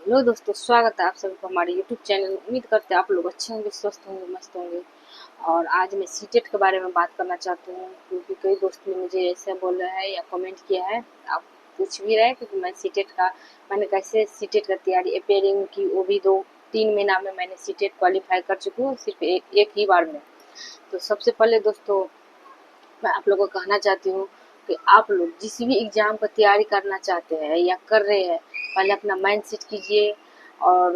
Hello दोस्तों, स्वागत है आप सभी को हमारे यूट्यूब चैनल। उम्मीद करते हैं आप लोग अच्छे होंगे, स्वस्थ होंगे, मस्त होंगे। और आज मैं सीटेट के बारे में बात करना चाहती हूँ, क्योंकि कई दोस्त ने मुझे ऐसे बोला है या कमेंट किया है। आप पूछ भी रहे हैं क्योंकि मैंने कैसे सीटेट का तैयारी अपेयरिंग की, वो भी 2-3 महीना में मैंने सीटेट क्वालिफाई कर चुकी हूँ, सिर्फ एक ही बार में। तो सबसे पहले दोस्तों, मैं आप लोगों को कहना चाहती हूँ कि आप लोग जिस भी एग्ज़ाम का तैयारी करना चाहते हैं या कर रहे हैं, पहले अपना माइंड सेट कीजिए। और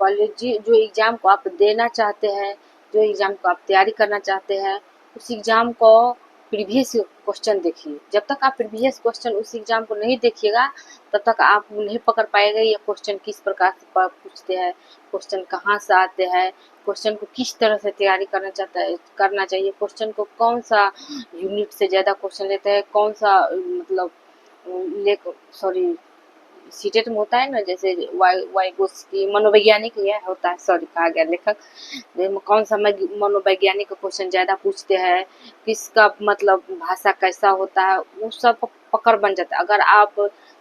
पहले जो एग्ज़ाम को आप देना चाहते हैं, जो एग्ज़ाम को आप तैयारी करना चाहते हैं, उस एग्ज़ाम को प्रीवियस क्वेश्चन देखिए। जब तक आप प्रीवियस क्वेश्चन उस एग्ज़ाम को नहीं देखिएगा, तब तक आप नहीं पकड़ पाएंगे ये क्वेश्चन किस प्रकार से पूछते हैं, क्वेश्चन कहाँ से आते हैं, क्वेश्चन को किस तरह से तैयारी करना चाहिए, क्वेश्चन को कौन सा यूनिट से ज़्यादा क्वेश्चन लेते हैं, कौन सा मतलब ले सॉरी सीटेट में होता है ना, जैसे वाइगोस की मनोवैज्ञानिक यह होता है, सॉरी कहा गया लेखक, कौन सा मनोवैज्ञानिक का क्वेश्चन ज़्यादा पूछते हैं, किसका मतलब भाषा कैसा होता है, वो सब पकड़ बन जाता है। अगर आप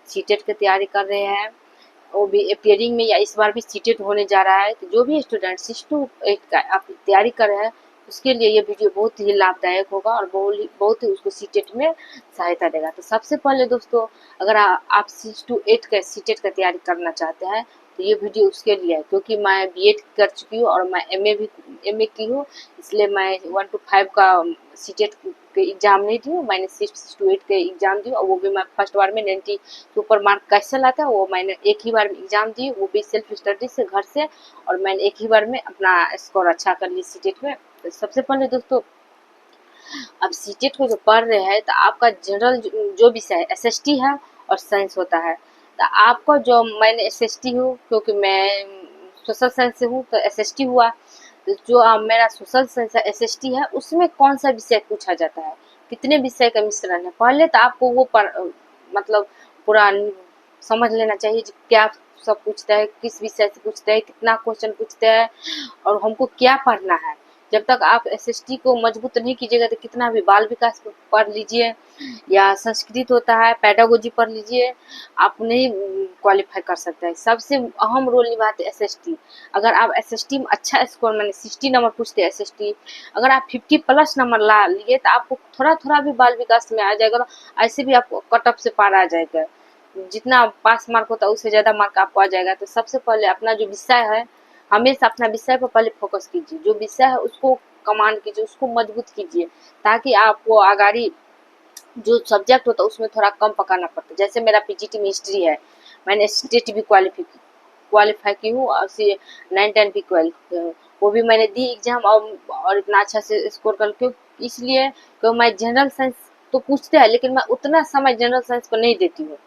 सीटेट की तैयारी कर रहे हैं, वो भी अपियरिंग में, या इस बार भी सीटेट होने जा रहा है, तो जो भी स्टूडेंट 6 to 8 का आप तैयारी कर रहे हैं, उसके लिए ये वीडियो बहुत ही लाभदायक होगा और बहुत ही उसको सीटेट में सहायता देगा। तो सबसे पहले दोस्तों, अगर आप 6 to 8 का सीटेट का तैयारी करना चाहते हैं, तो ये वीडियो उसके लिए है, क्योंकि मैं बीएड कर चुकी हूँ और मैं एमए की हूँ। इसलिए मैं 1 to 5 का सीटेट के एग्ज़ाम नहीं दी हूँ, मैंने सिर्फ 6 to 8 के एग्ज़ाम दी, और वो भी मैं फर्स्ट बार में 90 के ऊपर मार्क कैसे लाता है वो मैंने एक ही बार में एग्ज़ाम दी, वो भी सेल्फ स्टडी से घर से, और मैंने एक ही बार में अपना स्कोर अच्छा कर लिया सीटेट में। तो सबसे पहले दोस्तों, अब सीटेट को जो पढ़ रहे हैं, तो आपका जनरल जो विषय है एसएसटी है और साइंस होता है। तो आपका जो, मैंने एसएसटी हूँ क्योंकि मैं सोशल साइंस से हूँ, तो एसएसटी हुआ। तो जो मेरा सोशल साइंस एसएसटी है, उसमें कौन सा विषय पूछा जाता है, कितने विषय का मिश्रण है, पहले तो आपको वो मतलब पूरा समझ लेना चाहिए क्या सब पूछता है, किस विषय से पूछता है, कितना क्वेश्चन पूछते हैं, और हमको क्या पढ़ना है। जब तक आप एसएसटी को मजबूत नहीं कीजिएगा, तो कितना भी बाल विकास पढ़ लीजिए या संस्कृत होता है पेडागोजी पढ़ लीजिए, आप नहीं क्वालिफाई कर सकते हैं। सबसे अहम रोल निभाते एसएसटी। अगर आप एसएसटी में अच्छा स्कोर, मैंने 60 नंबर पूछते हैं एसएसटी, अगर आप 50+ नंबर ला लिए, तो आपको थोड़ा थोड़ा भी बाल विकास में आ जाएगा, तो ऐसे भी आपको कट ऑफ से पार आ जाएगा। जितना पास मार्क होता है उससे ज़्यादा मार्क आपको आ जाएगा। तो सबसे पहले अपना जो विषय है, हमेशा अपना विषय पर पहले फोकस कीजिए। जो विषय है उसको कमांड कीजिए, उसको मजबूत कीजिए, ताकि आपको आगाड़ी जो सब्जेक्ट होता है उसमें थोड़ा कम पकाना पड़ता है। जैसे मेरा पीजीटी में हिस्ट्री है, मैंने स्टेट भी क्वालिफाई की हूँ, और 9-10 भी क्वालिफाई हूँ, वो भी मैंने दी एग्जाम, और इतना अच्छा से स्कोर कर, क्यों इसलिए क्योंकि मैं जनरल साइंस तो पूछते हैं, लेकिन मैं उतना समय जनरल साइंस को नहीं देती हूँ।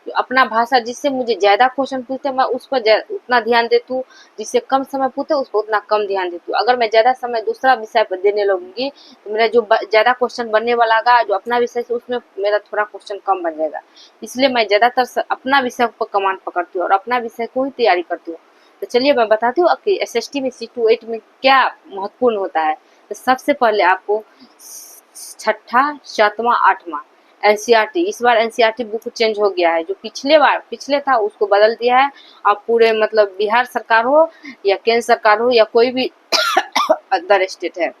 जो अपना भाषा जिससे मुझे ज़्यादा क्वेश्चन पूछते हैं, मैं उस पर उतना ध्यान देती हूँ, जिससे कम समय पूछते हैं उस पर उतना कम ध्यान देती हूँ। अगर मैं ज़्यादा समय दूसरा विषय पर देने लगूंगी, तो मेरा जो ज़्यादा क्वेश्चन बनने वाला है जो अपना विषय से, उसमें मेरा थोड़ा क्वेश्चन कम बन जाएगा। इसलिए मैं ज़्यादातर अपना विषय पर कमांड पकड़ती हूँ और अपना विषय को ही तैयारी करती हूँ। तो चलिए मैं बताती हूँ आपकी एसएसटी में 6 to 8 में क्या महत्वपूर्ण होता है। तो सबसे पहले आपको छठा, सातवां, आठवां एनसीईआरटी, इस बार एनसीईआरटी बुक चेंज हो गया है। जो पिछले था उसको बदल दिया है। अब पूरे मतलब बिहार सरकार हो या केंद्र सरकार हो या कोई भी अदर स्टेट है,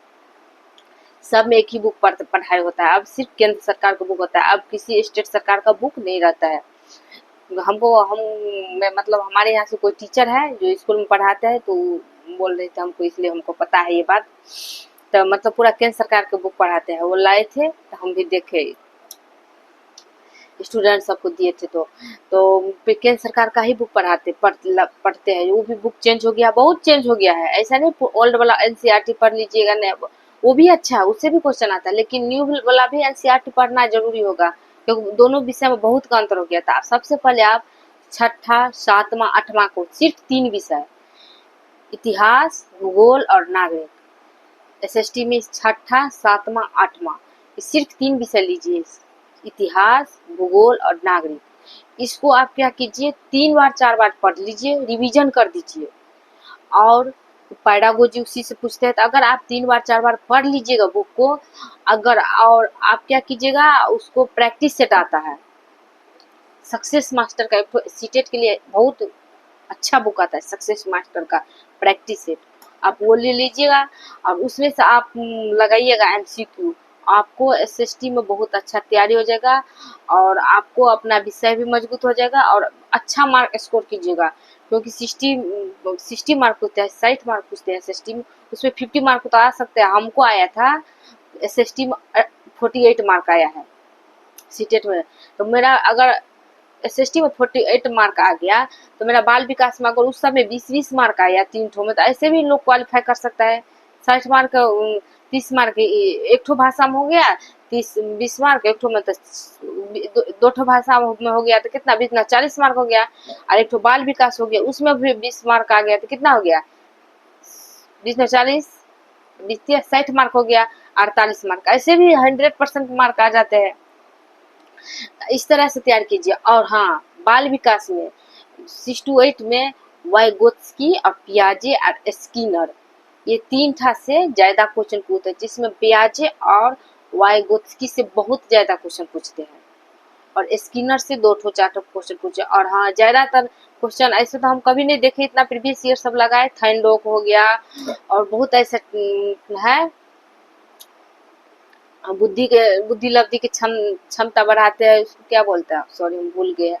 सब में एक ही बुक पढ़ाई होता है। अब सिर्फ केंद्र सरकार का बुक होता है, अब किसी स्टेट सरकार का बुक नहीं रहता है। हमको हम मैं मतलब हमारे यहाँ से कोई टीचर है जो स्कूल में पढ़ाते हैं, तो बोल रहे थे हमको, इसलिए हमको पता है ये बात। तो मतलब पूरा केंद्र सरकार के बुक पढ़ाते हैं, वो लाए थे तो हम भी देखे, स्टूडेंट सबको दिए थे। तो केंद्र सरकार का ही बुक पढ़ते हैं। वो भी बुक चेंज हो गया, बहुत चेंज हो गया है। ऐसा नहीं ओल्ड वाला एनसीईआरटी पढ़ लीजिएगा, नहीं वो भी अच्छा है, उससे भी क्वेश्चन आता है, लेकिन न्यू वाला भी एनसीईआरटी पढ़ना जरूरी होगा, क्योंकि दोनों विषय में बहुत का अंतर हो गया था। सबसे पहले आप छठा, सातवां, आठवां को सिर्फ 3 विषय, इतिहास, भूगोल और नागरिक, एसएसटी में छठा, सातवां, आठवां, सिर्फ 3 विषय लीजिए, इतिहास, भूगोल और नागरिक। इसको आप क्या कीजिए, 3 बार 4 बार पढ़ लीजिए, रिवीजन कर दीजिए। और पेडागोजी उसी से पूछते हैं, तो अगर आप 3 बार 4 बार पढ़ लीजिएगा बुक को, अगर और आप क्या कीजिएगा, उसको प्रैक्टिस सेट आता है, सक्सेस मास्टर का सीटेट के लिए बहुत अच्छा बुक आता है सक्सेस मास्टर का प्रैक्टिस सेट, आप वो ले लीजिएगा और उसमें से आप लगाइएगा एमसीक्यू। आपको एसएसटी में बहुत अच्छा तैयारी हो जाएगा और आपको अपना विषय भी मजबूत हो जाएगा और अच्छा मार्क स्कोर कीजिएगा, क्योंकि 60 मार्क पूछते हैं, 60 मार्क पूछते हैं एसएसटी में, उसमें 50 मार्क तो आ सकते हैं। हमको आया था एसएसटी में 48 मार्क आया है सीटेट में। तो मेरा अगर एसएसटी में 48 मार्क आ गया तो मेरा बाल विकास में अगर उस समय 20 मार्क आया 3 ठो में, तो ऐसे भी लोग क्वालिफाई कर सकता है। 60 मार्क 30 मार्क एक ठो भाषा में हो गया, 20 मार्क एक ठो में, तो दो ठो भाषा में हो गया तो कितना 40 मार्क हो गया। और एक ठो बाल विकास हो गया उसमें भी 20 मार्क आ गया तो कितना हो गया 40, 60 मार्क हो गया, 48 मार्क। ऐसे भी 100% मार्क आ जाते हैं। इस तरह से तैयार कीजिए। और हाँ, बाल विकास में 6 to 8 में वाइगोत्स्की और पियाजे और स्किनर, ये 3 था से ज्यादा क्वेश्चन पूछते हैं, जिसमें पियाजे और वाइगोत्स्की से बहुत ज्यादा क्वेश्चन पूछते हैं और स्किनर से 2 ठो 4 ठो क्वेश्चन पूछे। और हाँ, ज्यादातर क्वेश्चन ऐसे तो हम कभी नहीं देखे इतना प्रीवियस ईयर सब लगाए, थाइंडोक हो गया और बहुत ऐसा है बुद्धि लब्धि की क्षमता बढ़ाते हैं, उसको क्या बोलते हैं, सॉरी हम भूल गए,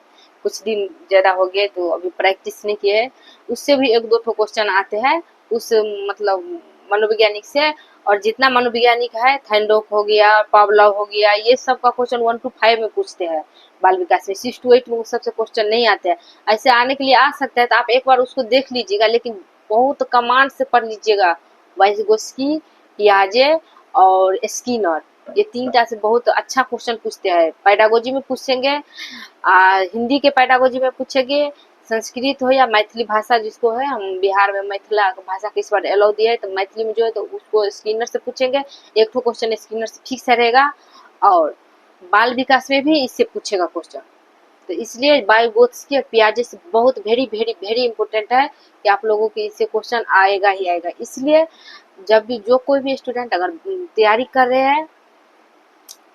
कुछ दिन ज्यादा हो गए तो अभी प्रैक्टिस नहीं किए। उससे भी 1-2 ठो क्वेश्चन आते हैं उस मतलब मनोवैज्ञानिक से। और जितना मनोवैज्ञानिक है, थाइंडोक हो गया, पावलव हो गया, ये सब का क्वेश्चन 1 to 5 में पूछते हैं बाल विकास में। 6 to 8 में वो सबसे क्वेश्चन नहीं आते हैं। ऐसे आने के लिए आ सकता है तो आप एक बार उसको देख लीजिएगा, लेकिन बहुत कमांड से पढ़ लीजिएगा। वाइगोत्स्की, पियाजे और स्किनर, ये 3टा से बहुत अच्छा क्वेश्चन पूछते हैं। पेडागोजी में पूछेंगे, हिंदी के पेडागोजी में पूछेंगे, संस्कृत हो या मैथिली भाषा जिसको है, हम बिहार में मैथिला भाषा के इस बार अलाउ दिया है तो मैथिली में जो है तो उसको स्किनर से पूछेंगे। एक ठो क्वेश्चन स्किनर से फिक्स रहेगा और बाल विकास में भी इससे पूछेगा क्वेश्चन। तो इसलिए वाइगोत्स्की और पियाजे से बहुत वेरी वेरी वेरी इंपॉर्टेंट है कि आप लोगों के इससे क्वेश्चन आएगा ही आएगा। इसलिए जब भी जो कोई भी स्टूडेंट अगर तैयारी कर रहे हैं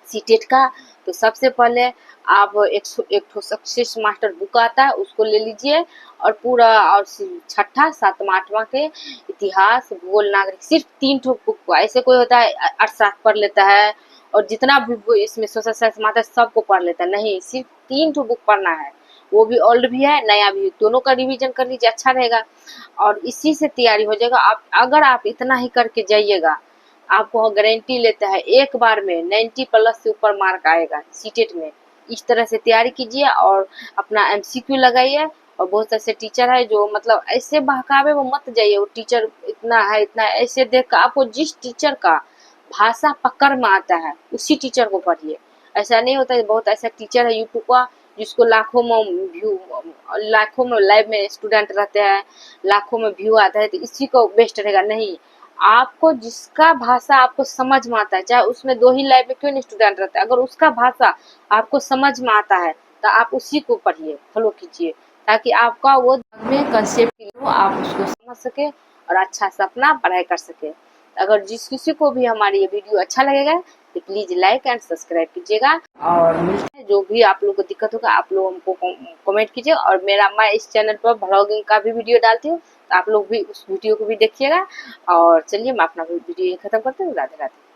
सीटेट का, तो सबसे पहले आप एक ठो सक्सेस मास्टर बुक आता है उसको ले लीजिए और पूरा, और 6ठा 7वां 8वां के इतिहास भूगोल नागरिक, सिर्फ 3 ठो बुक को, ऐसे कोई होता है अर्थशास्त्र पढ़ लेता है और जितना भी इसमें सोशल साइंस में आता है सबको पढ़ लेता है, नहीं, सिर्फ 3 ठो बुक पढ़ना है। वो भी ओल्ड भी है नया भी, दोनों का रिवीजन कर लीजिए, अच्छा रहेगा और इसी से तैयारी हो जाएगा। आप अगर आप इतना ही करके जाइएगा, आपको गारंटी लेता है एक बार में 90+ से ऊपर मार्क आएगा सीटेट में। इस तरह से तैयारी कीजिए और अपना एमसीक्यू लगाइए। और बहुत ऐसे टीचर है जो मतलब ऐसे बहकावे में मत जाइए, वो टीचर इतना है इतना है, ऐसे देख कर आपको जिस टीचर का भाषा पकड़ में आता है उसी टीचर को पढ़िए। ऐसा नहीं होता है, बहुत ऐसा टीचर है यूट्यूब का जिसको लाखों में लाइव में स्टूडेंट रहते हैं, लाखों में व्यू आता है, तो इसी को बेस्ट रहेगा। नहीं, आपको जिसका भाषा आपको समझ में आता है, चाहे उसमें 2 ही लाइव में क्यों नहीं स्टूडेंट रहता है, अगर उसका भाषा आपको समझ में आता है तो आप उसी को पढ़िए, फॉलो कीजिए, ताकि आपका वो में कंसेप्ट हो, आप उसको समझ सके और अच्छा से अपना पढ़ाई कर सके। अगर जिस किसी को भी हमारी ये वीडियो अच्छा लगेगा तो प्लीज लाइक एंड सब्सक्राइब कीजिएगा। और मिलते हैं, जो भी आप लोग को दिक्कत होगा आप लोग हमको कमेंट कीजिए। और मैं इस चैनल पर ब्लॉगिंग का भी वीडियो डालती हूँ, तो आप लोग भी उस वीडियो को भी देखिएगा। और चलिए मैं अपना वीडियो खत्म करती हूँ। राधे राधे।